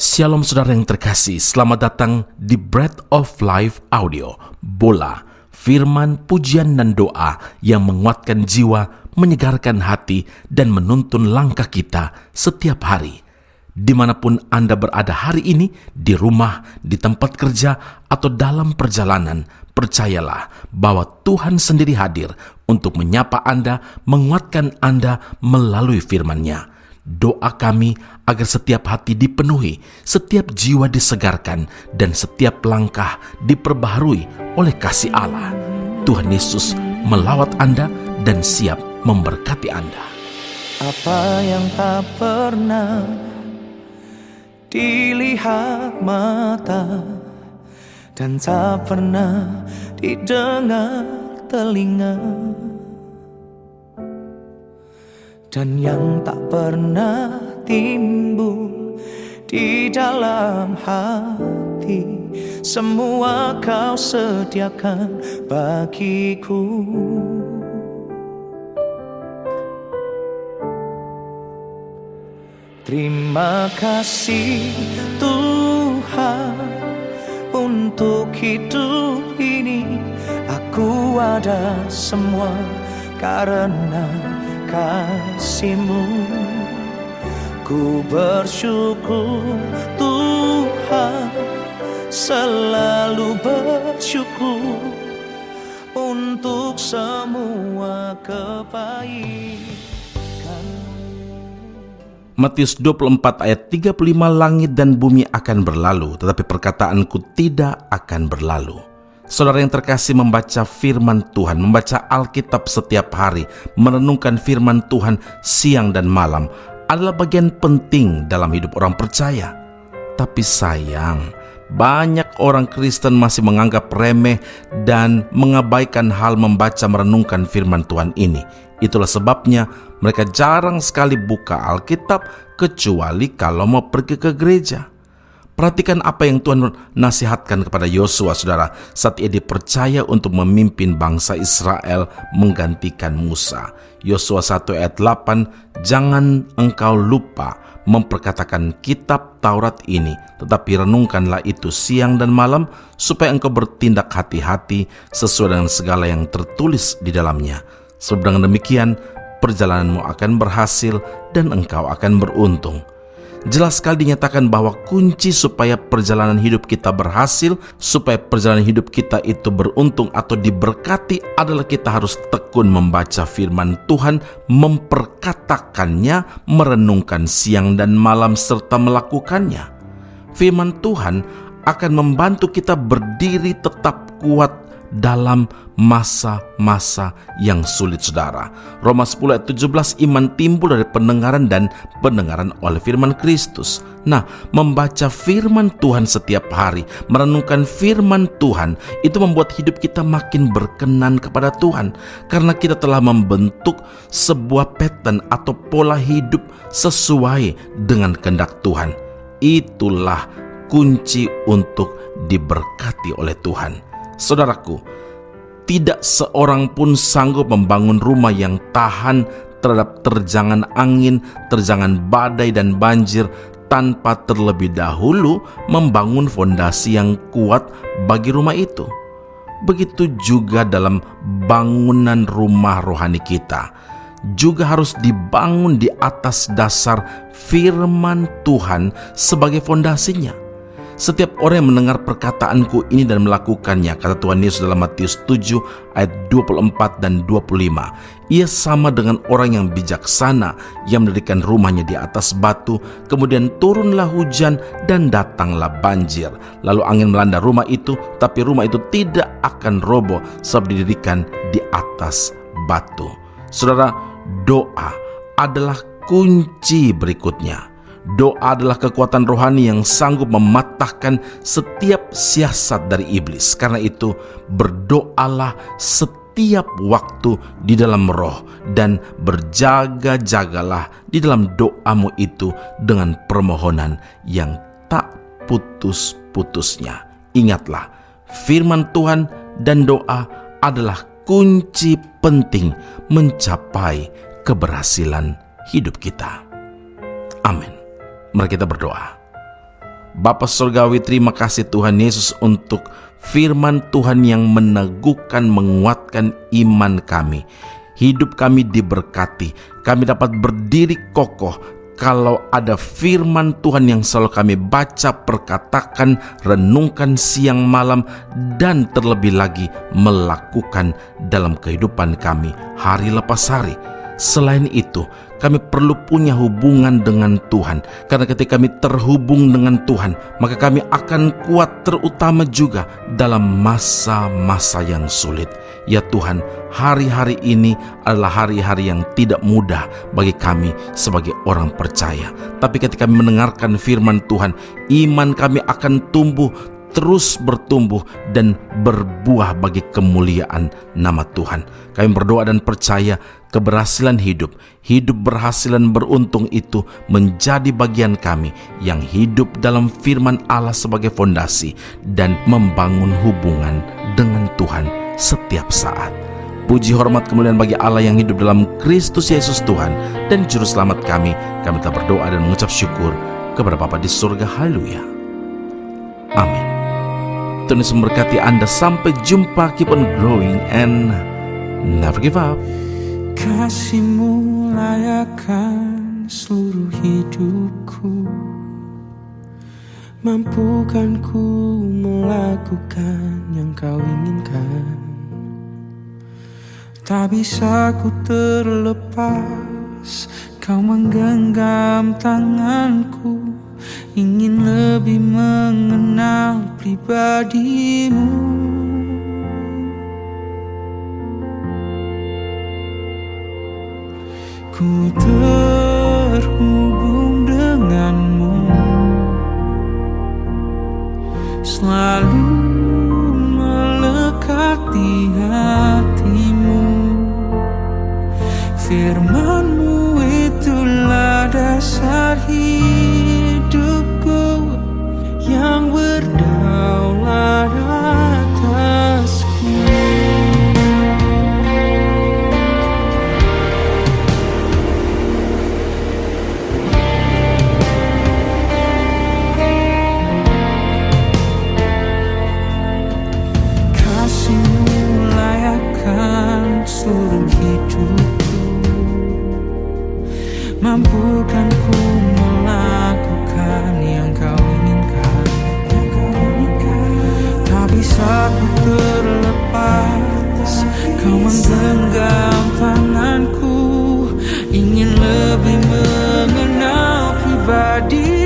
Shalom saudara yang terkasih, selamat datang di Bread of Life Audio, Bola, firman, pujian dan doa yang menguatkan jiwa, menyegarkan hati, dan menuntun langkah kita setiap hari. Dimanapun Anda berada hari ini, di rumah, di tempat kerja, atau dalam perjalanan, percayalah bahwa Tuhan sendiri hadir untuk menyapa Anda, menguatkan Anda melalui firman-Nya. Doa kami agar setiap hati dipenuhi, setiap jiwa disegarkan, dan setiap langkah diperbaharui oleh kasih Allah. Tuhan Yesus melawat Anda dan siap memberkati Anda. Apa yang tak pernah dilihat mata dan tak pernah didengar telinga, dan yang tak pernah timbul di dalam hati, semua Kau sediakan bagiku. Terima kasih Tuhan untuk hidup ini. Aku ada semua karena kasih-Mu. Ku bersyukur Tuhan, selalu bersyukur untuk semua kebaikan. Matius 24 ayat 35, langit dan bumi akan berlalu, tetapi perkataanku tidak akan berlalu. Saudara yang terkasih, membaca firman Tuhan, membaca Alkitab setiap hari, merenungkan firman Tuhan siang dan malam adalah bagian penting dalam hidup orang percaya. Tapi sayang, banyak orang Kristen masih menganggap remeh dan mengabaikan hal membaca merenungkan firman Tuhan ini. Itulah sebabnya mereka jarang sekali buka Alkitab kecuali kalau mau pergi ke gereja. Perhatikan apa yang Tuhan nasihatkan kepada Yosua, saudara, saat ia dipercaya untuk memimpin bangsa Israel menggantikan Musa. Yosua 1 ayat 8, jangan engkau lupa memperkatakan kitab Taurat ini, tetapi renungkanlah itu siang dan malam, supaya engkau bertindak hati-hati sesuai dengan segala yang tertulis di dalamnya. Sebab dengan demikian, perjalananmu akan berhasil dan engkau akan beruntung. Jelas sekali dinyatakan bahwa kunci supaya perjalanan hidup kita berhasil, supaya perjalanan hidup kita itu beruntung atau diberkati adalah kita harus tekun membaca firman Tuhan, memperkatakannya, merenungkan siang dan malam serta melakukannya. Firman Tuhan akan membantu kita berdiri tetap kuat dalam masa-masa yang sulit, saudara. Roma 10 ayat 17, iman timbul dari pendengaran dan pendengaran oleh firman Kristus. Nah, membaca firman Tuhan setiap hari, merenungkan firman Tuhan, itu membuat hidup kita makin berkenan kepada Tuhan, karena kita telah membentuk sebuah pattern atau pola hidup sesuai dengan kehendak Tuhan. Itulah kunci untuk diberkati oleh Tuhan. Saudaraku, tidak seorang pun sanggup membangun rumah yang tahan terhadap terjangan angin, terjangan badai dan banjir tanpa terlebih dahulu membangun fondasi yang kuat bagi rumah itu. Begitu juga dalam bangunan rumah rohani kita, juga harus dibangun di atas dasar firman Tuhan sebagai fondasinya. Setiap orang yang mendengar perkataanku ini dan melakukannya, kata Tuhan Yesus dalam Matius 7 ayat 24 dan 25, ia sama dengan orang yang bijaksana yang mendirikan rumahnya di atas batu, kemudian turunlah hujan dan datanglah banjir, lalu angin melanda rumah itu, tapi rumah itu tidak akan roboh sebab didirikan di atas batu. Saudara, doa adalah kunci berikutnya. Doa adalah kekuatan rohani yang sanggup mematahkan setiap siasat dari iblis. Karena itu, berdoalah setiap waktu di dalam roh dan berjaga-jagalah di dalam doamu itu dengan permohonan yang tak putus-putusnya. Ingatlah, firman Tuhan dan doa adalah kunci penting mencapai keberhasilan hidup kita. Amin. Mari kita berdoa. Bapa Surgawi, terima kasih Tuhan Yesus untuk firman Tuhan yang meneguhkan, menguatkan iman kami. Hidup kami diberkati, kami dapat berdiri kokoh kalau ada firman Tuhan yang selalu kami baca, perkatakan, renungkan siang malam, dan terlebih lagi melakukan dalam kehidupan kami hari lepas hari. Selain itu, kami perlu punya hubungan dengan Tuhan, karena ketika kami terhubung dengan Tuhan, maka kami akan kuat, terutama juga dalam masa-masa yang sulit. Ya Tuhan, hari-hari ini adalah hari-hari yang tidak mudah bagi kami sebagai orang percaya. Tapi ketika kami mendengarkan firman Tuhan, iman kami akan tumbuh, terus bertumbuh dan berbuah bagi kemuliaan nama Tuhan. Kami berdoa dan percaya keberhasilan hidup berhasil dan beruntung itu menjadi bagian kami yang hidup dalam firman Allah sebagai fondasi dan membangun hubungan dengan Tuhan setiap saat. Puji hormat kemuliaan bagi Allah yang hidup dalam Kristus Yesus Tuhan dan Juru Selamat kami. Kami telah berdoa dan mengucap syukur kepada Bapa di surga. Haleluya. Amin. Tuhan Yesus memberkati Anda. Sampai jumpa. Keep on growing and never give up. Kasih-Mu layakkan seluruh hidupku, mampukan ku melakukan yang Kau inginkan. Tak bisa ku terlepas, Kau menggenggam tanganku, ingin lebih mengenal pribadi-Mu. Ku terhubung denganmu, selalu melekat di hatimu. Firman-Mu itulah dasar hidupku yang berdaulat atasku. Seluruh hidupku, mampukan ku melakukan yang Kau inginkan. Tak bisa ku terlepas, Kau menggenggam tanganku, ingin lebih mengenal pribadi